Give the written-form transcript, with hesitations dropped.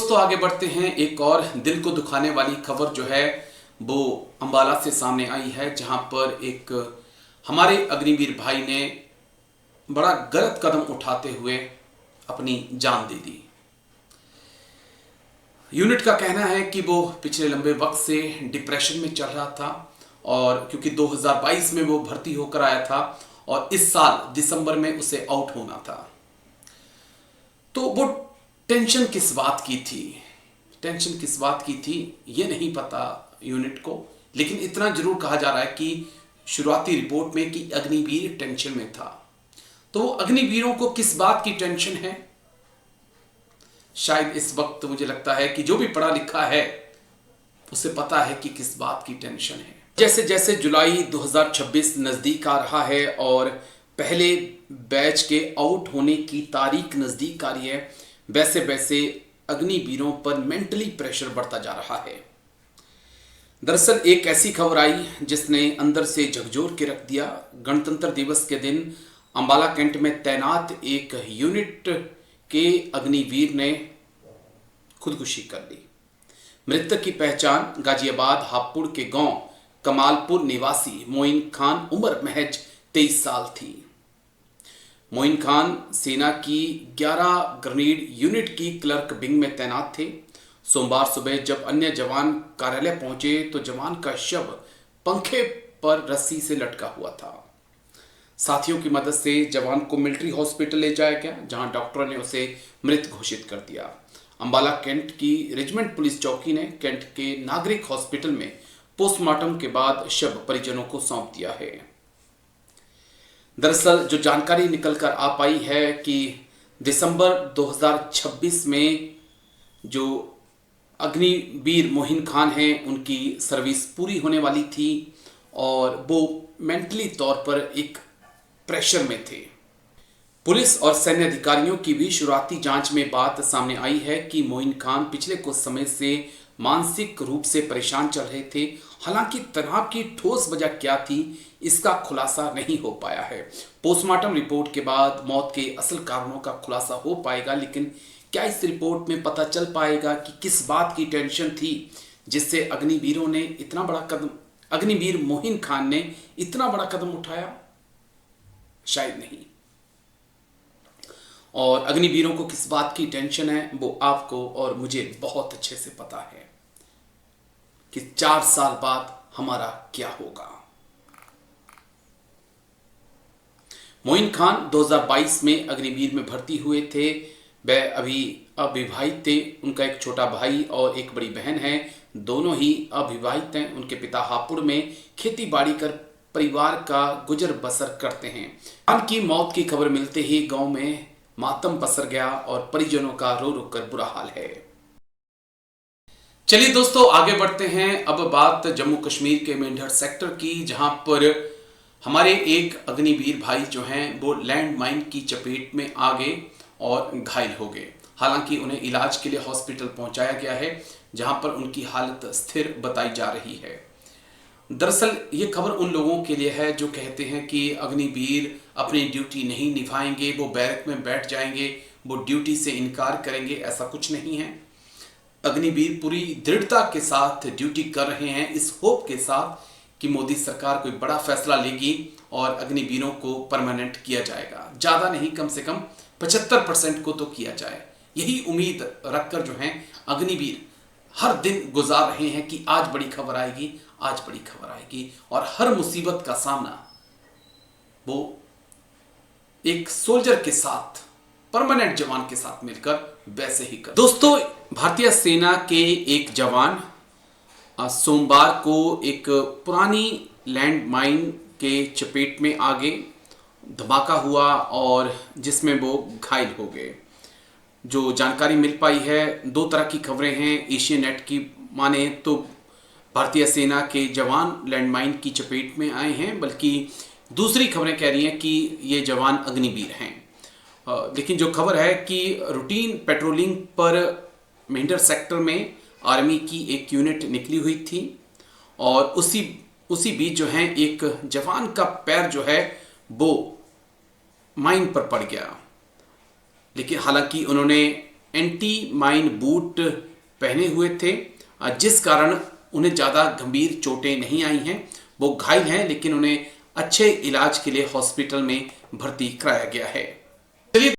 दोस्तों आगे बढ़ते हैं। एक और दिल को दुखाने वाली खबर जो है वो अंबाला से सामने आई है, जहां पर एक हमारे अग्निवीर भाई ने बड़ा गलत कदम उठाते हुए अपनी जान दे दी। यूनिट का कहना है कि वो पिछले लंबे वक्त से डिप्रेशन में चल रहा था, और क्योंकि 2022 में वो भर्ती होकर आया था और इस साल दिसंबर में उसे आउट होना था, तो वो टेंशन किस बात की थी ये नहीं पता यूनिट को, लेकिन इतना जरूर कहा जा रहा है कि शुरुआती रिपोर्ट में कि अग्निवीर टेंशन में था। तो अग्निवीरों को किस बात की टेंशन है? शायद इस वक्त मुझे लगता है कि जो भी पढ़ा लिखा है उसे पता है कि किस बात की टेंशन है। जैसे जैसे जुलाई 2026 नजदीक आ रहा है और पहले बैच के आउट होने की तारीख नजदीक आ रही है, वैसे वैसे अग्निवीरों पर मेंटली प्रेशर बढ़ता जा रहा है। दरअसल एक ऐसी खबर आई जिसने अंदर से झकझोर के रख दिया। गणतंत्र दिवस के दिन अंबाला कैंट में तैनात एक यूनिट के अग्निवीर ने खुदकुशी कर ली। मृतक की पहचान गाजियाबाद हापुड़ के गांव कमालपुर निवासी मोइन खान उम्र महज 23 साल थी। मोइन खान सेना की 11 ग्रेनेड यूनिट की क्लर्क विंग में तैनात थे। सोमवार सुबह जब अन्य जवान कार्यालय पहुंचे तो जवान का शव पंखे पर रस्सी से लटका हुआ था। साथियों की मदद से जवान को मिलिट्री हॉस्पिटल ले जाया गया, जहां डॉक्टरों ने उसे मृत घोषित कर दिया। अंबाला कैंट की रेजिमेंट पुलिस चौकी ने कैंट के नागरिक हॉस्पिटल में पोस्टमार्टम के बाद शव परिजनों को सौंप दिया है। दरअसल जो जानकारी निकल कर आ पाई है कि दिसंबर 2026 में जो अग्निवीर मोइन खान हैं उनकी सर्विस पूरी होने वाली थी और वो मेंटली तौर पर एक प्रेशर में थे। पुलिस और सैन्य अधिकारियों की भी शुरुआती जांच में बात सामने आई है कि मोइन खान पिछले कुछ समय से मानसिक रूप से परेशान चल रहे थे। हालांकि तनाव की ठोस वजह क्या थी इसका खुलासा नहीं हो पाया है। पोस्टमार्टम रिपोर्ट के बाद मौत के असल कारणों का खुलासा हो पाएगा, लेकिन क्या इस रिपोर्ट में पता चल पाएगा कि किस बात की टेंशन थी जिससे अग्निवीर मोइन खान ने इतना बड़ा कदम उठाया? शायद नहीं। और अग्निवीरों को किस बात की टेंशन है वो आपको और मुझे बहुत अच्छे से पता है कि 4 साल बाद हमारा क्या होगा। मोइन खान 2022 में अग्निवीर में भर्ती हुए थे। वह अभी अविवाहित थे। उनका एक छोटा भाई और एक बड़ी बहन है। दोनों ही अविवाहित हैं। उनके पिता हापुड़ में खेती बाड़ी कर परिवार का गुजर बसर करते हैं। खान की मौत की खबर मिलते ही गांव में मातम पसर गया और परिजनों का रो रो कर बुरा हाल है। चलिए दोस्तों आगे बढ़ते हैं। अब बात जम्मू कश्मीर के मेंढर सेक्टर की, जहां पर हमारे एक अग्निवीर भाई जो हैं वो लैंड माइन की चपेट में आ गए और घायल हो गए। हालांकि उन्हें इलाज के लिए हॉस्पिटल पहुंचाया गया है, जहां पर उनकी हालत स्थिर बताई जा रही है। दरअसल ये खबर उन लोगों के लिए है जो कहते हैं कि अग्निवीर अपनी ड्यूटी नहीं निभाएंगे, वो बैरक में बैठ जाएंगे, वो ड्यूटी से इनकार करेंगे। ऐसा कुछ नहीं है। अग्निवीर पूरी दृढ़ता के साथ ड्यूटी कर रहे हैं, इस होप के साथ कि मोदी सरकार कोई बड़ा फैसला लेगी और अग्निवीरों को परमानेंट किया जाएगा। ज़्यादा नहीं, कम से कम 75% को तो किया जाए। यही उम्मीद रखकर जो है अग्निवीर हर दिन गुजार रहे हैं कि आज बड़ी खबर आएगी, आज बड़ी खबर आएगी, और हर मुसीबत का सामना वो एक सोल्जर के साथ, परमानेंट जवान के साथ मिलकर वैसे ही कर। दोस्तों भारतीय सेना के एक जवान सोमवार को एक पुरानी लैंड माइन के चपेट में आ गए। धमाका हुआ और जिसमें वो घायल हो गए। जो जानकारी मिल पाई है, 2 तरह की खबरें हैं। एशिया नेट की माने तो भारतीय सेना के जवान लैंड माइन की चपेट में आए हैं, बल्कि दूसरी खबरें कह रही हैं कि ये जवान अग्निवीर हैं। लेकिन जो खबर है कि रूटीन पेट्रोलिंग पर मेंढर सेक्टर में आर्मी की एक यूनिट निकली हुई थी और उसी बीच जो है एक जवान का पैर जो है वो माइन पर पड़ गया। लेकिन हालांकि उन्होंने एंटी माइन बूट पहने हुए थे, जिस कारण उन्हें ज़्यादा गंभीर चोटें नहीं आई हैं। वो घायल हैं लेकिन उन्हें अच्छे इलाज के लिए हॉस्पिटल में भर्ती कराया गया है।